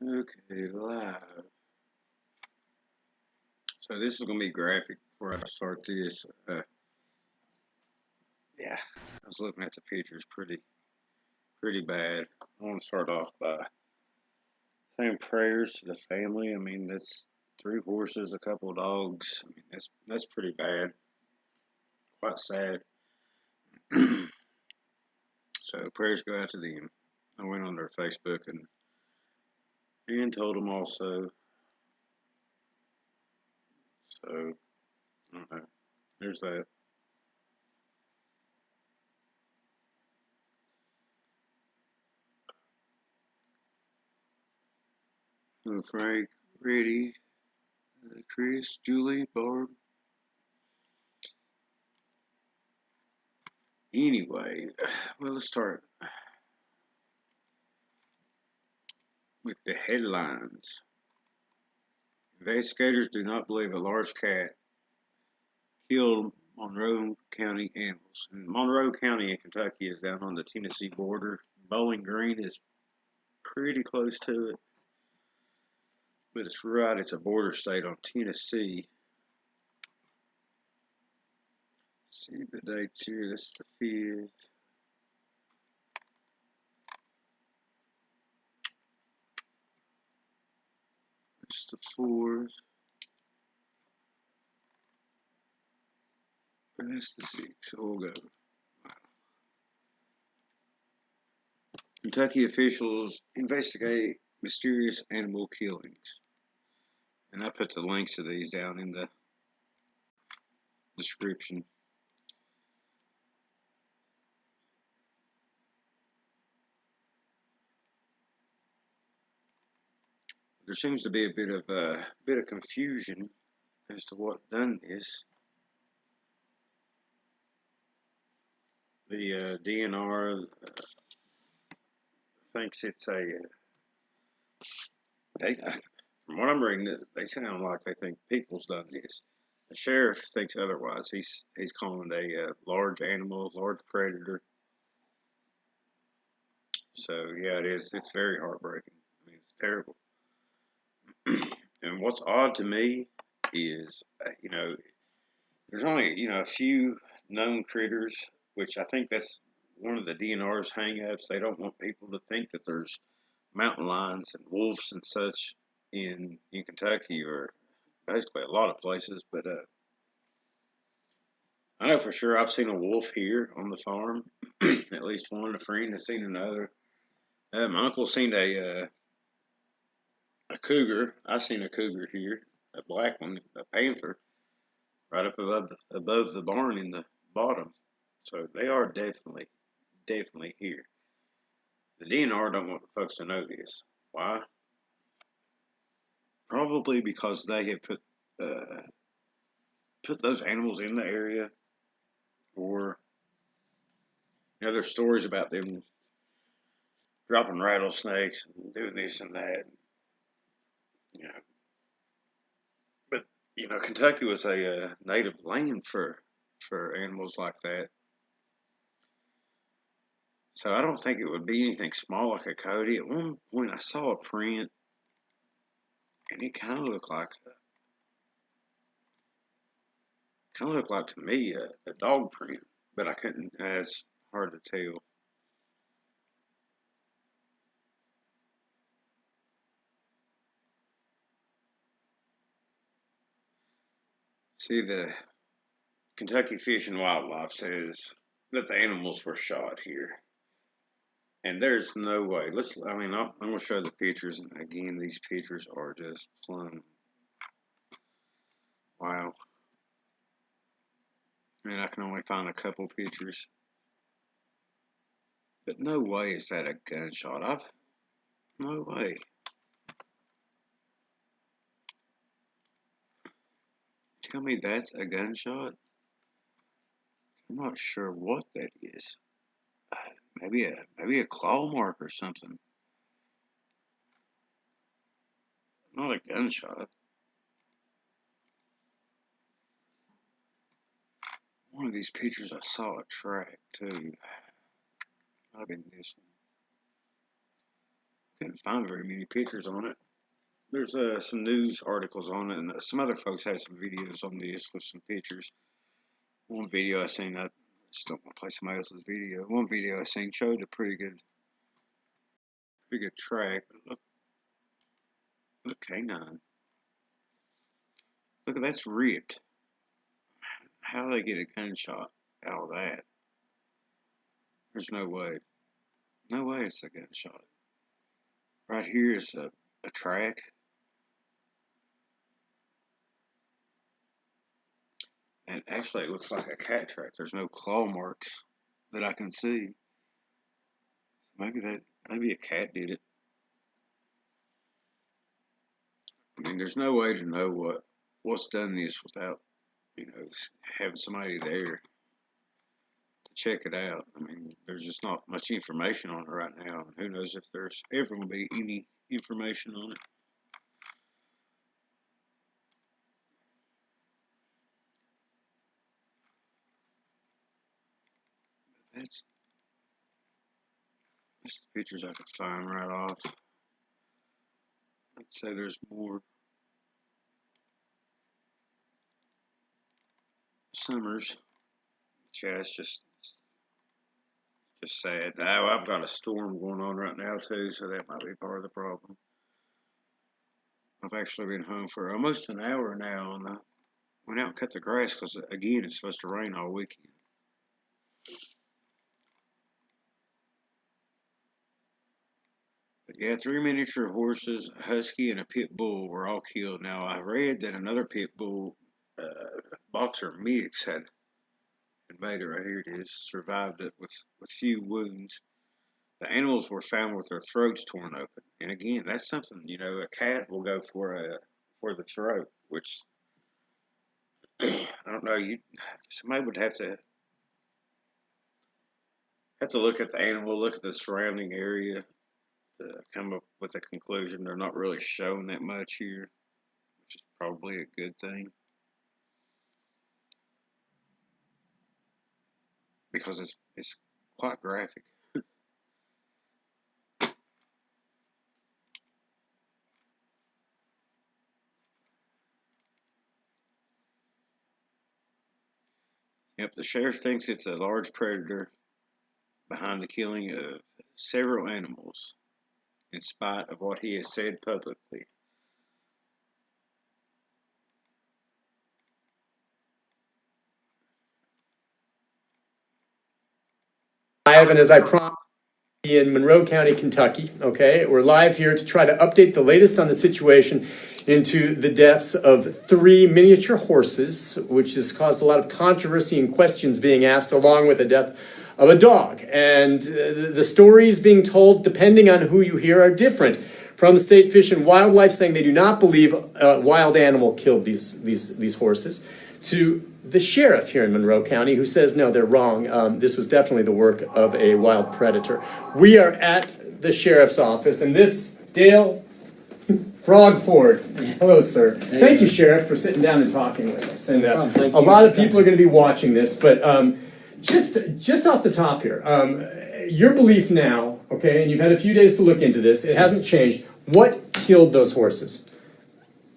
Okay, live. So this is gonna be graphic before I start this. Yeah, I was looking at the pictures, pretty bad. I want to start off by saying prayers to the family. I mean, that's three horses, a couple of dogs. I mean, that's pretty bad, quite sad. So prayers go out to them. I went on their Facebook and told them also. So I don't know. There's that. Frank, Reddy, Chris, Julie, Barb. Anyway, well, let's start with the headlines. Investigators do not believe a large cat killed Monroe County animals. And Monroe County in Kentucky is down on the Tennessee border. Bowling Green is pretty close to it, but it's right. It's a border state on Tennessee. Let's see the dates here. This is the 5th. It's the 4th. And that's the 6th. So we'll go. Kentucky officials investigate mysterious animal killings. And I put the links to these down in the description. There seems to be a bit of confusion as to what done this. The DNR thinks it's a. They, from what I'm reading, they sound like they think people's done this. The sheriff thinks otherwise. He's calling it a large animal, large predator. So yeah, it is. It's very heartbreaking. I mean, it's terrible. And what's odd to me is, there's only a few known critters, which I think that's one of the DNR's hangups. They don't want people to think that there's mountain lions and wolves and such in Kentucky or basically a lot of places. But I know for sure I've seen a wolf here on the farm, at least one. A friend has seen another. My uncle seen a cougar. I seen a cougar here, a black one, a panther, right up above the barn in the bottom. So they are definitely here. The DNR don't want the folks to know this. Why? Probably because they have uh, put those animals in the area, or there's stories about them dropping rattlesnakes and doing this and that. You know, but Kentucky was a native land for animals like that. So I don't think it would be anything small like a coyote. At one point, I saw a print, and it kind of looked like to me a dog print, but I couldn't. It's hard to tell. See, the Kentucky Fish and Wildlife says that the animals were shot here, and there's no way. Let's. I mean, I'm going to show the pictures, and again, these pictures are just plumb. Wow. And I can only find a couple pictures, but no way is that a gunshot. No way. Tell me that's a gunshot. I'm not sure what that is. Uh, maybe a claw mark or something. Not a gunshot. One of these pictures I saw a track too. Might have been this one. Couldn't find very many pictures on it. There's some news articles on it, and some other folks had some videos on this with some pictures. One video I seen, I just don't want to play somebody else's video. One video I seen showed a pretty good track. Look, canine. Look, that's ripped. How do they get a gunshot out of that? There's no way. No way it's a gunshot. Right here is a track. And actually, it looks like a cat track. There's no claw marks that I can see. Maybe a cat did it. I mean, there's no way to know what's done this without, having somebody there to check it out. I mean, there's just not much information on it right now, and who knows if there's ever going to be any information on it. That's the pictures I could find right off. I'd say there's more. Summers. Yeah, it's just sad. Now I've got a storm going on right now too, so that might be part of the problem. I've actually been home for almost an hour now, and I went out and cut the grass because again it's supposed to rain all weekend. But yeah, 3 miniature horses, a husky, and a pit bull were all killed. Now I read that another pit bull, boxer mix, had invaded. Right here it is. Survived it with few wounds. The animals were found with their throats torn open, and again, that's something a cat will go for the throat, which I don't know. Somebody would have to look at the animal, look at the surrounding area to come up with a conclusion. They're not really showing that much here, which is probably a good thing because it's quite graphic. Yep, the sheriff thinks it's a large predator behind the killing of several animals, in spite of what he has said publicly. Live, and as I promised, in Monroe County, Kentucky. Okay, we're live here to try to update the latest on the situation into the deaths of 3 miniature horses, which has caused a lot of controversy and questions being asked, along with the death of a dog. And the stories being told, depending on who you hear, are different. From State Fish and Wildlife saying they do not believe a wild animal killed these horses, to the sheriff here in Monroe County, who says, no, they're wrong. This was definitely the work of a wild predator. We are at the sheriff's office, and this, Dale Frogford. Hello, sir. Thank you, Sheriff, for sitting down and talking with us. And a lot of people are going to be watching this, but just off the top here, your belief now, okay, and you've had a few days to look into this, it hasn't changed. What killed those horses?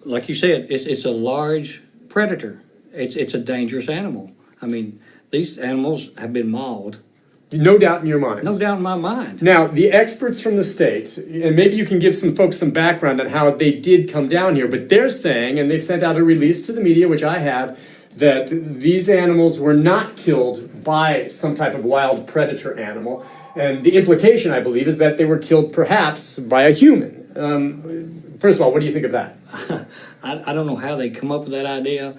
Like you said, it's a large predator. It's a dangerous animal. I mean, these animals have been mauled. No doubt in your mind. No doubt in my mind. Now, the experts from the state, and maybe you can give some folks some background on how they did come down here, but they're saying, and they've sent out a release to the media, which I have, that these animals were not killed by some type of wild predator animal. And the implication, I believe, is that they were killed perhaps by a human. First of all, what do you think of that? I don't know how they come up with that idea.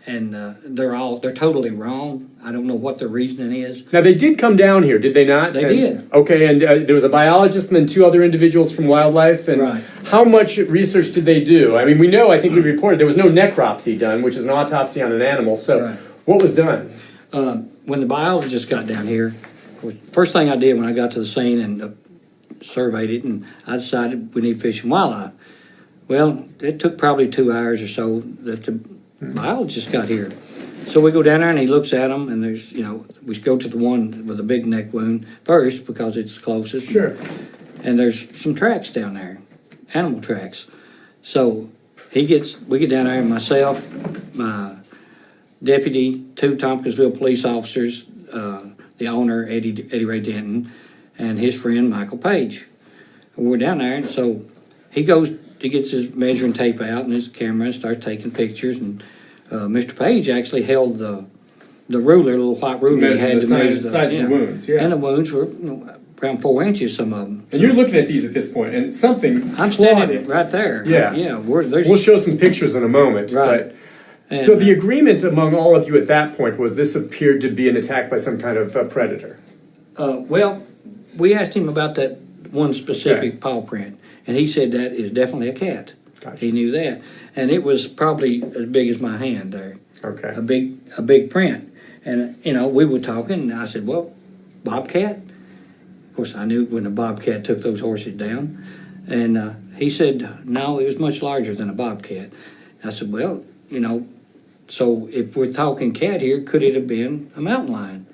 And they're totally wrong. I don't know what the reasoning is. Now, they did come down here, did they not? They did. Okay, and there was a biologist and then 2 other individuals from wildlife. And right. How much research did they do? I mean, we know, I think we reported, there was no necropsy done, which is an autopsy on an animal. So right. What was done? When the biologist got down here, first thing I did when I got to the scene and surveyed it, and I decided we need Fish and Wildlife. Well, it took probably 2 hours or so that the biologist got here. So we go down there and he looks at them, and there's, we go to the one with a big neck wound first because it's closest. Sure. and there's some tracks down there, animal tracks. So we get down there, and myself, my deputy, 2 Tompkinsville police officers, the owner, Eddie Ray Denton, and his friend, Michael Page. We're down there, and so he gets his measuring tape out and his camera and starts taking pictures. And Mr. Page actually held the ruler, little white ruler. He had to measure the size of the wounds. Yeah. And the wounds were around 4 inches, some of them. And you're looking at these at this point, and something. I'm standing right there. Yeah. Yeah. We'll show some pictures in a moment. Right. So the agreement among all of you at that point was this appeared to be an attack by some kind of predator. Well, we asked him about that one specific paw print, and he said that is definitely a cat. Gotcha. He knew that, and it was probably as big as my hand there. Okay. A big print, and we were talking, and I said, "Well, bobcat." Of course, I knew when the bobcat took those horses down, and he said, "No, it was much larger than a bobcat." I said, "Well, so if we're talking cat here, could it have been a mountain lion?"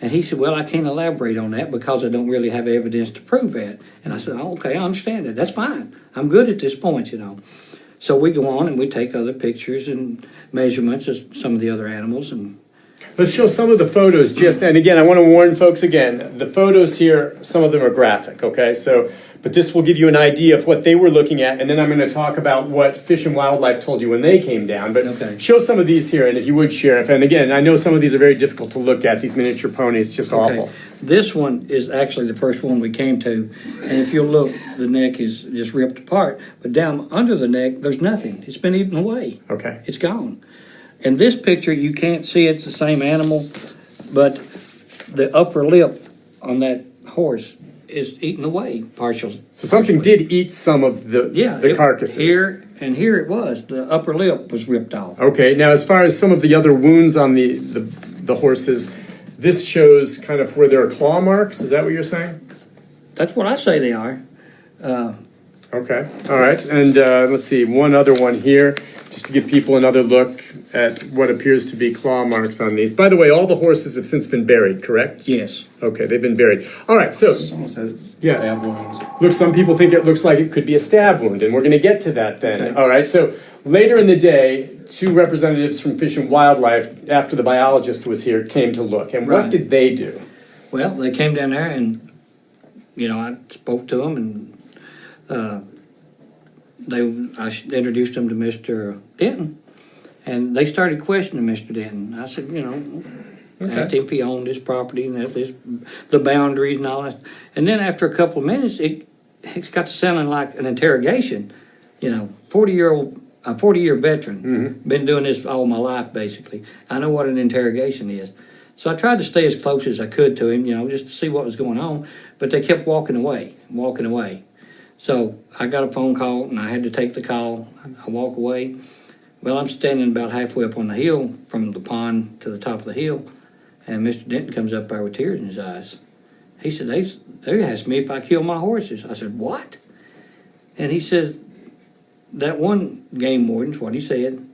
And he said, "Well, I can't elaborate on that because I don't really have evidence to prove that." And I said, "Oh, okay, I understand that. That's fine. I'm good at this point, So we go on and we take other pictures and measurements of some of the other animals. And let's show some of the photos and again, I want to warn folks again, the photos here, some of them are graphic, okay? But this will give you an idea of what they were looking at, and then I'm going to talk about what Fish and Wildlife told you when they came down. But show some of these here, and if you would, Sheriff. And again, I know some of these are very difficult to look at, these miniature ponies, just awful. This one is actually the first one we came to, and if you'll look, the neck is just ripped apart, but down under the neck, there's nothing. It's been eaten away. Okay. It's gone. In this picture, you can't see it's the same animal, but the upper lip on that horse is eaten away partially. So something did eat some of the carcasses. Here it was. The upper lip was ripped off. Okay, now as far as some of the other wounds on the horses, this shows kind of where there are claw marks. Is that what you're saying? That's what I say they are. Okay, all right. And let's see, one other one here, just to give people another look at what appears to be claw marks on these. By the way, all the horses have since been buried, correct? Yes. Okay, they've been buried. All right, so yes. Stab wounds. Look, some people think it looks like it could be a stab wound, and we're going to get to that then. Okay. All right, so later in the day, 2 representatives from Fish and Wildlife, after the biologist was here, came to look. And what did they do? Well, they came down there, and I spoke to them, and I introduced them to Mr. Denton, and they started questioning Mr. Denton. I said, asked him if he owned his property and the boundaries and all that. And then after a couple of minutes, it got to sounding like an interrogation. 40-year veteran, been doing this all my life basically. I know what an interrogation is. So I tried to stay as close as I could to him, just to see what was going on. But they kept walking away. So I got a phone call, and I had to take the call. I walk away. Well, I'm standing about halfway up on the hill from the pond to the top of the hill, and Mr. Denton comes up there with tears in his eyes. He said, they asked me if I killed my horses. I said, what? And he says, that one game warden's what he said.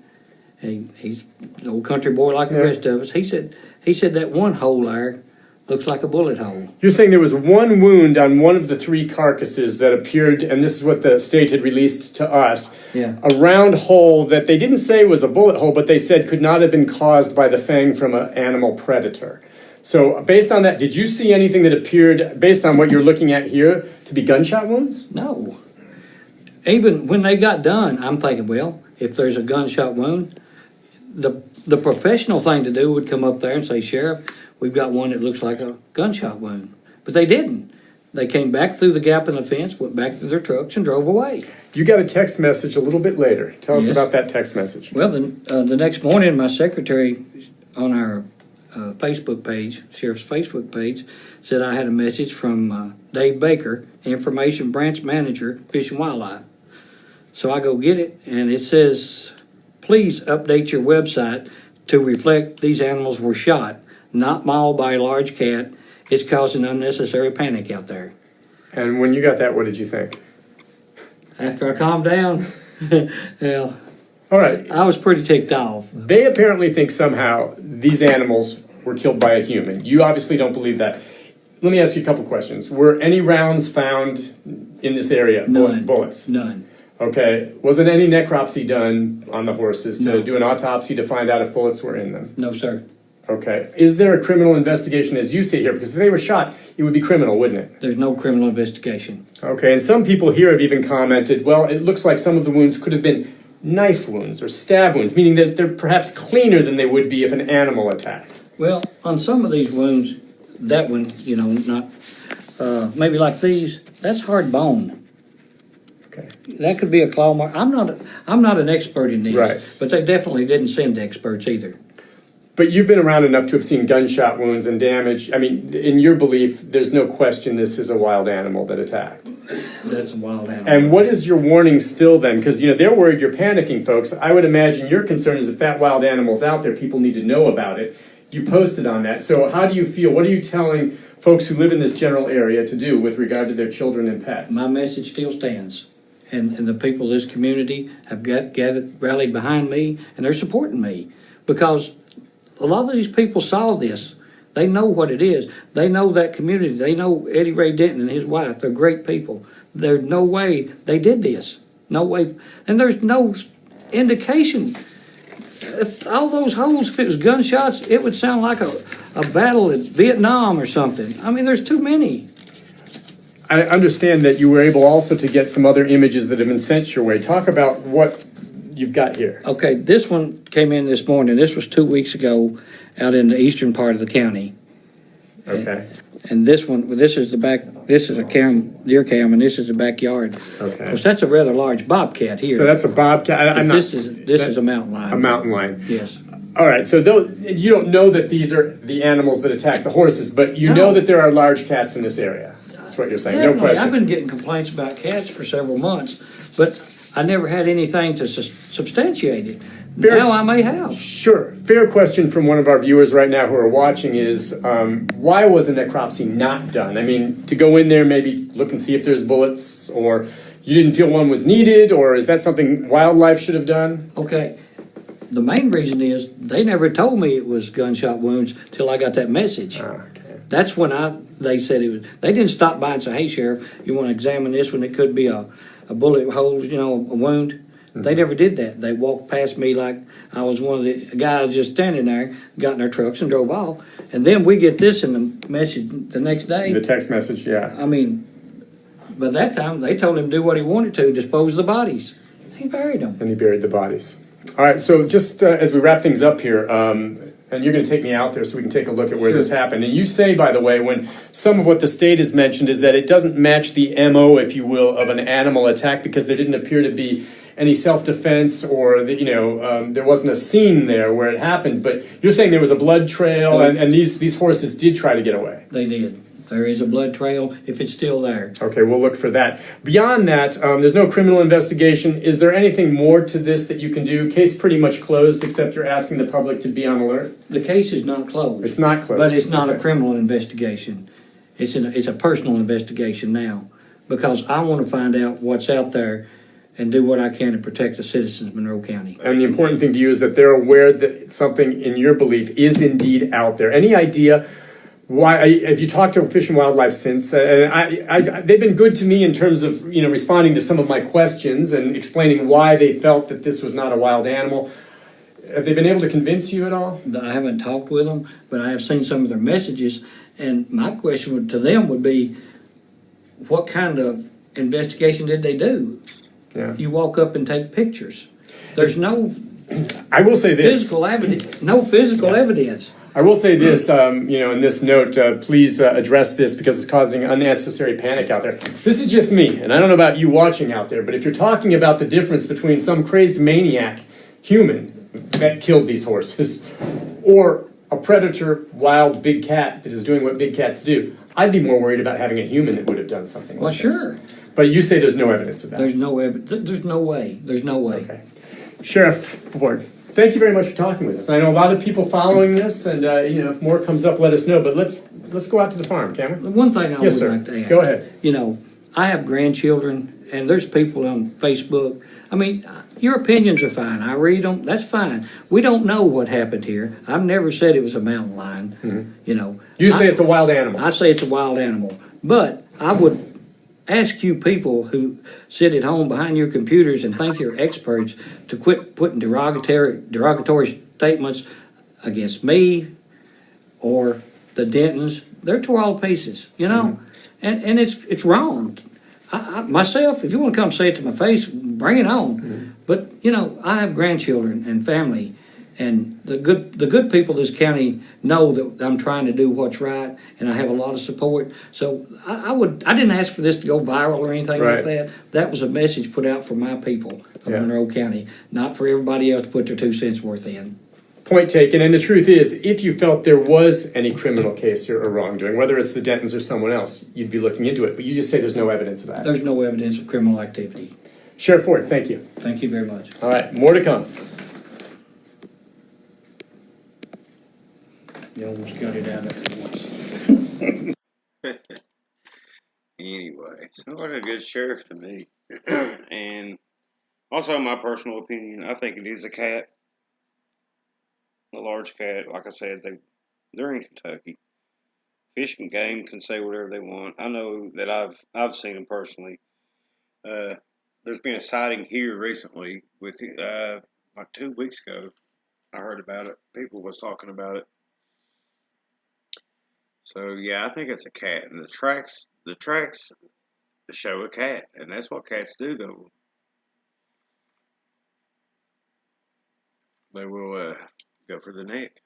He's an old country boy like the rest of us. He said that one hole there looks like a bullet hole. You're saying there was one wound on one of the 3 carcasses that appeared, and this is what the state had released to us, a round hole that they didn't say was a bullet hole, but they said could not have been caused by the fang from an animal predator. So based on that, did you see anything that appeared, based on what you're looking at here, to be gunshot wounds? No. Even when they got done, I'm thinking, well, if there's a gunshot wound, the professional thing to do would come up there and say, Sheriff, we've got one that looks like a gunshot wound. But they didn't. They came back through the gap in the fence, went back to their trucks, and drove away. You got a text message a little bit later. Tell us about that text message. Well, the next morning, my secretary on our Facebook page, Sheriff's Facebook page, said I had a message from Dave Baker, Information Branch Manager, Fish and Wildlife. So I go get it, and it says, please update your website to reflect these animals were shot, not mauled by a large cat. It's causing unnecessary panic out there. And when you got that, what did you think? After I calmed down, well, all right, I was pretty ticked off. They apparently think somehow these animals were killed by a human. You obviously don't believe that. let me ask you a couple questions. Were any rounds found in this area? None. Bullets? None. Okay. Wasn't any necropsy done on the horses to No. do an autopsy to find out if bullets were in them? No, sir. Okay. Is there a criminal investigation as you see here? Because if they were shot, it would be criminal, wouldn't it? There's no criminal investigation. Okay. And some people here have even commented, well, it looks like some of the wounds could have been knife wounds or stab wounds, meaning that they're perhaps cleaner than they would be if an animal attacked. Well, on some of these wounds, that one, not maybe like these. That's hard bone. Okay. That could be a claw mark. I'm not an expert in these, Right. but they definitely didn't send experts either. But you've been around enough to have seen gunshot wounds and damage. I mean, in your belief, there's no question this is a wild animal that attacked. That's a wild animal. And what is your warning still then? Because, they're worried you're panicking, folks. I would imagine your concern is if that wild animal's out there, people need to know about it. You posted on that. So how do you feel? What are you telling folks who live in this general area to do with regard to their children and pets? My message still stands. And the people of this community have rallied behind me, and they're supporting me. Because a lot of these people saw this. They know what it is. They know that community. They know Eddie Ray Denton and his wife. They're great people. There's no way they did this. No way. And there's no indication. If all those holes, if it was gunshots, it would sound like a battle in Vietnam or something. I mean, there's too many. I understand that you were able also to get some other images that have been sent your way. Talk about what you've got here. Okay, this one came in this morning. This was 2 weeks ago out in the eastern part of the county. Okay. And this one, this is the back, this is a deer cam, and this is the backyard. Okay. Of course, that's a rather large bobcat here. So that's a bobcat. This is a mountain lion. A mountain lion. Yes. All right. So you don't know that these are the animals that attack the horses, but you No. know that there are large cats in this area. That's what you're saying. Definitely. No question. I've been getting complaints about cats for several months, but I never had anything to substantiate it. Fair- Now I may have. Sure. Fair question from one of our viewers right now who are watching is, why was the necropsy not done? I mean, to go in there, maybe look and see if there's bullets, or you didn't feel one was needed, or is that something wildlife should have done? Okay. The main reason is they never told me it was gunshot wounds till I got that message. Okay. That's when they said it was. They didn't stop by and say, "Hey, Sheriff, you want to examine this one? It could be a bullet hole, a wound." Mm-hmm. They never did that. They walked past me like I was one of the guys just standing there, got in their trucks and drove off. And then we get this in the message the next day. The text message, yeah. I mean, by that time, they told him to do what he wanted to, dispose of the bodies. He buried them. And he buried the bodies. All right, so just as we wrap things up here, and you're going to take me out there so we can take a look at where this happened. And you say, by the way, when some of what the state has mentioned is that it doesn't match the MO, if you will, of an animal attack because there didn't appear to be any self-defense or, there wasn't a scene there where it happened. But you're saying there was a blood trail and these horses did try to get away. They did. There is a blood trail if it's still there. Okay, we'll look for that. Beyond that, there's no criminal investigation. Is there anything more to this that you can do? Case pretty much closed, except you're asking the public to be on alert. The case is not closed. It's not closed. But it's not Okay. a criminal investigation. It's a personal investigation now because I want to find out what's out there and do what I can to protect the citizens of Monroe County. And the important thing to you is that they're aware that something, in your belief, is indeed out there. Any idea why? Have you talked to Fish and Wildlife since? They've been good to me in terms of responding to some of my questions and explaining why they felt that this was not a wild animal. Have they been able to convince you at all? I haven't talked with them, but I have seen some of their messages. And my question to them would be, what kind of investigation did they do? Yeah. You walk up and take pictures. There's no I will say this. physical evidence. No physical evidence. I will say this, in this note, please address this because it's causing unnecessary panic out there. This is just me, and I don't know about you watching out there, but if you're talking about the difference between some crazed maniac human that killed these horses or a predator, wild big cat that is doing what big cats do, I'd be more worried about having a human that would have done something like this. Well, sure. But you say there's no evidence of that. There's no evidence. There's no way. There's no way. Okay. Sheriff Ford, thank you very much for talking with us. I know a lot of people following this, and if more comes up, let us know. But let's go out to the farm, can we? The one thing I Yes, would sir. like to add. Go ahead. I have grandchildren, and there's people on Facebook. I mean, your opinions are fine. I read them. That's fine. We don't know what happened here. I've never said it was a mountain lion. You know, You say it's a wild animal. I say it's a wild animal, but I would ask you people who sit at home behind your computers and think you're experts to quit putting derogatory statements against me or the Dentons. They're tore all to pieces, you know, and it's wrong. Myself, if you want to come say it to my face, bring it on. But you know, I have grandchildren and family, and the good people of this county know that I'm trying to do what's right, and I have a lot of support. So I didn't ask for this to go viral or anything Right. like that. That was a message put out for my people of Yeah. Monroe County, not for everybody else to put their 2 cents worth in. Point taken. And the truth is, if you felt there was any criminal case or wrongdoing, whether it's the Dentons or someone else, you'd be looking into it. But you just say there's no evidence of that. There's no evidence of criminal activity. Sheriff Ford, thank you. Thank you very much. All right, more to come. You almost got it out of once. Anyway, sounds like a good sheriff to me. And also, my personal opinion, I think it is a cat, a large cat. Like I said, they're in Kentucky. Fish and game can say whatever they want. I know that I've seen them personally. Uh, there's been a sighting here recently with like 2 weeks ago. I heard about it. People was talking about it. So yeah, I think it's a cat, and the tracks show a cat, and that's what cats do. Though they will go for the neck.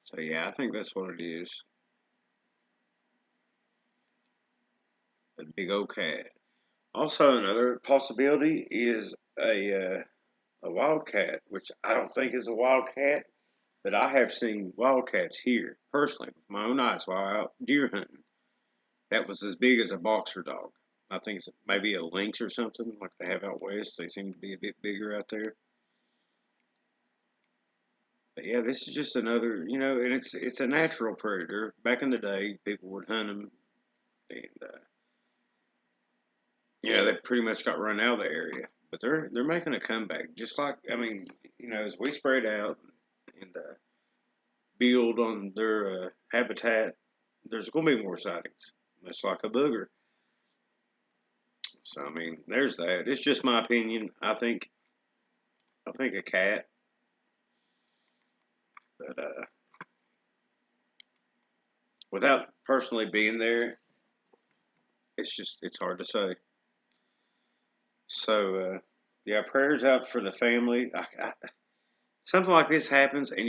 So yeah, I think that's what it is. A big old cat. Also, another possibility is a wildcat, which I don't think is a wildcat, but I have seen wildcats here personally with my own eyes while out deer hunting. That was as big as a boxer dog. I think it's maybe a lynx or something like they have out west. They seem to be a bit bigger out there. But yeah, this is just another, and it's a natural predator. Back in the day, people would hunt them, and they pretty much got run out of the area. But they're making a comeback. Just like as we spread out and build on their habitat, there's going to be more sightings. Much like a booger. So I mean, there's that. It's just my opinion. I think a cat, but without personally being there, it's hard to say. So yeah, prayers out for the family. Something like this happens, and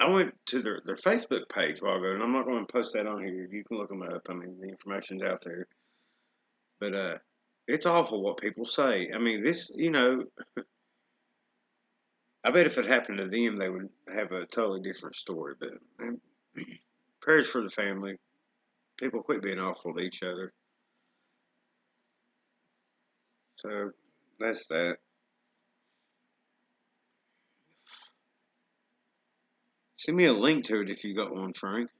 I went to their Facebook page a while ago, and I'm not going to post that on here. You can look them up. I mean, the information's out there, but it's awful what people say. I mean, this, I bet if it happened to them, they would have a totally different story. But prayers for the family. People quit being awful to each other. So that's that. Send me a link to it if you got one, Frank.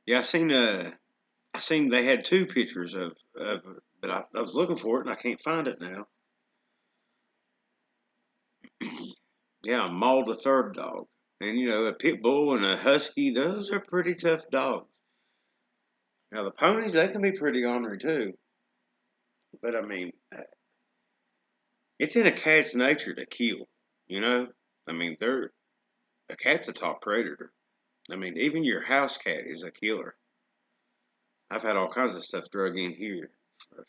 Yeah, I seen they had two pictures of but I was looking for it and I can't find it now. Yeah, mauled a third dog. And a pit bull and a husky, those are pretty tough dogs. Now the ponies, they can be pretty ornery too. But I mean, it's in a cat's nature to kill. You know, I mean, a cat's a top predator. I mean, even your house cat is a killer. I've had all kinds of stuff drug in here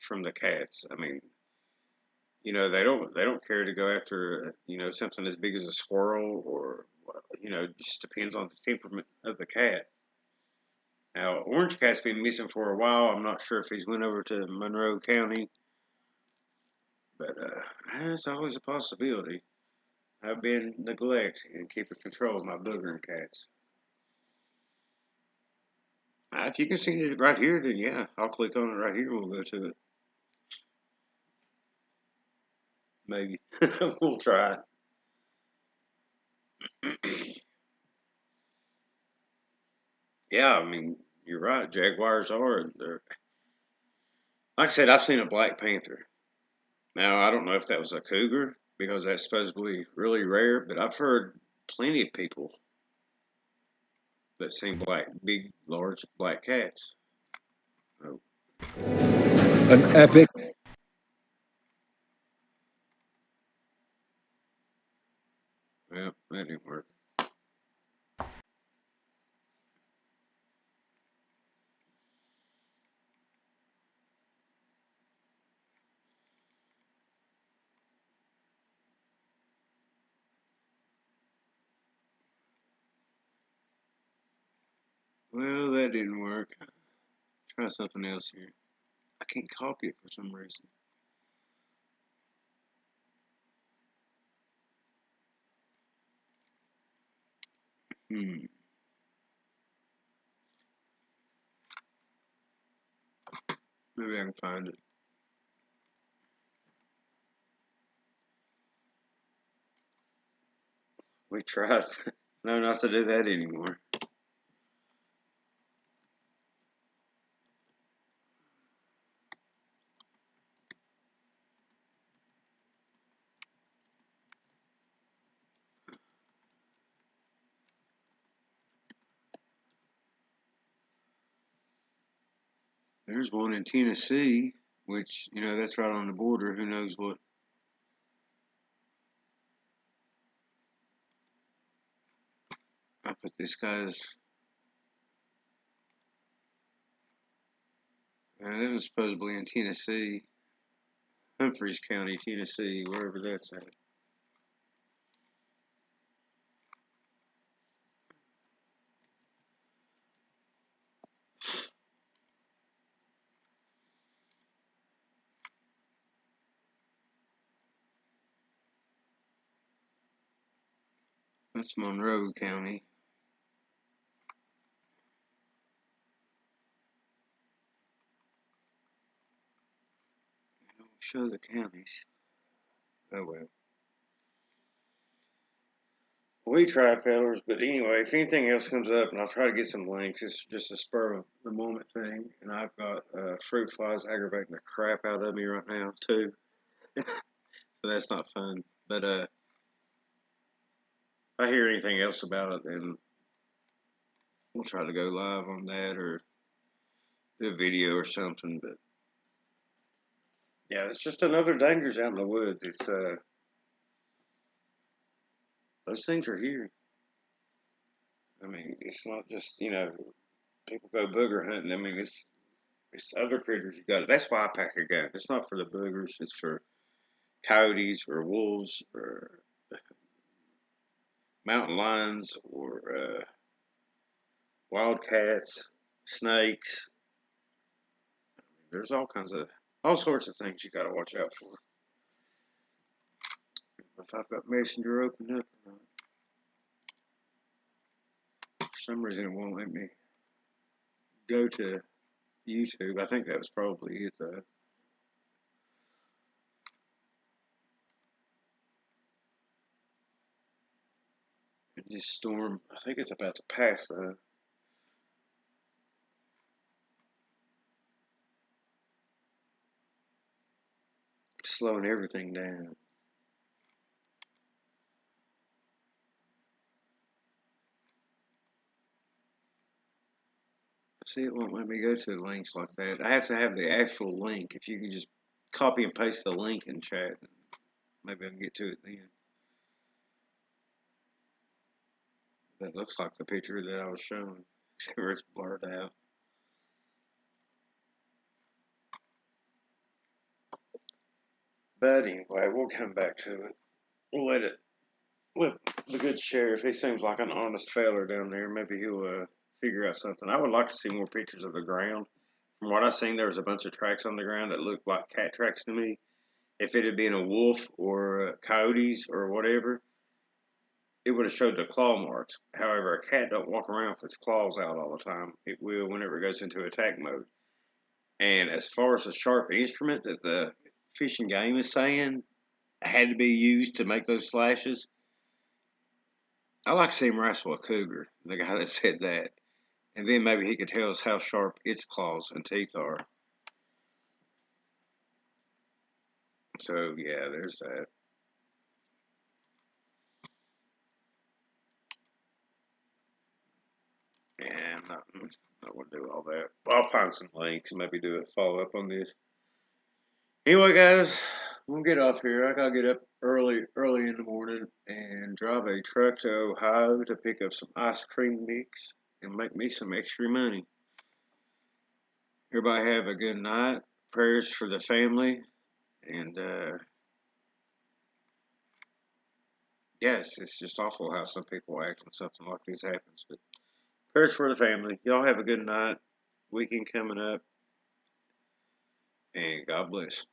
from the cats. I mean, they don't care to go after something as big as a squirrel or just depends on the temperament of the cat. Now, Orange Cat's been missing for a while. I'm not sure if he's went over to Monroe County, but that's always a possibility. I've been neglected in keeping control of my boogering cats. If you can see it right here, then yeah, I'll click on it right here. We'll go to it. Maybe we'll try it. Yeah, I mean you're right. Jaguars are. They're like I said. I've seen a black panther. Now I don't know if that was a cougar because that's supposedly really rare, but I've heard plenty of people that seen big, large black cats. Oh, An epic. well, that didn't work. Well, that didn't work. Try something else here. I can't copy it for some reason. Hmm. Maybe I can find it. We tried. No, not to do that anymore. There's one in Tennessee, which, that's right on the border. Who knows what? I put this guy's. That was supposedly in Tennessee, Humphreys County, Tennessee, wherever that's at. That's Monroe County. They don't show the counties. Oh well. We tried, fellas, but anyway, if anything else comes up, and I'll try to get some links. It's just a spur of the moment thing, and I've got fruit flies aggravating the crap out of me right now too. So that's not fun. But if I hear anything else about it, then we'll try to go live on that or do a video or something. But yeah, it's just another dangers out in the woods. It's those things are here. I mean, it's not just people go booger hunting. I mean, it's other critters you got. That's why I pack a gun. It's not for the boogers. It's for coyotes or wolves or mountain lions or wildcats, snakes. There's all sorts of things you got to watch out for. If I've got Messenger opened up or not. For some reason, it won't let me go to YouTube. I think that was probably it though. This storm, I think it's about to pass though. Slowing everything down. See, it won't let me go to links like that. I have to have the actual link. If you can just copy and paste the link in chat, maybe I can get to it then. That looks like the picture that I was showing, where it's blurred out. But anyway, we'll come back to it. We'll let the good sheriff. He seems like an honest feller down there. Maybe he'll figure out something. I would like to see more pictures of the ground. From what I seen, there was a bunch of tracks on the ground that looked like cat tracks to me. If it had been a wolf or coyotes or whatever, it would have showed the claw marks. However, a cat don't walk around with its claws out all the time. It will whenever it goes into attack mode. And as far as the sharp instrument that the Fish and Game is saying had to be used to make those slashes, I like to see him wrestle a cougar, the guy that said that. And then maybe he could tell us how sharp its claws and teeth are. So, yeah, there's that. And I'm not going to do all that. I'll find some links and maybe do a follow up on this. Anyway, guys, we'll get off here. I gotta get up early in the morning and drive a truck to Ohio to pick up some ice cream mix and make me some extra money. Everybody have a good night. Prayers for the family. And yes, it's just awful how some people act when something like this happens. But prayers for the family. Y'all have a good night. Weekend coming up. And God bless.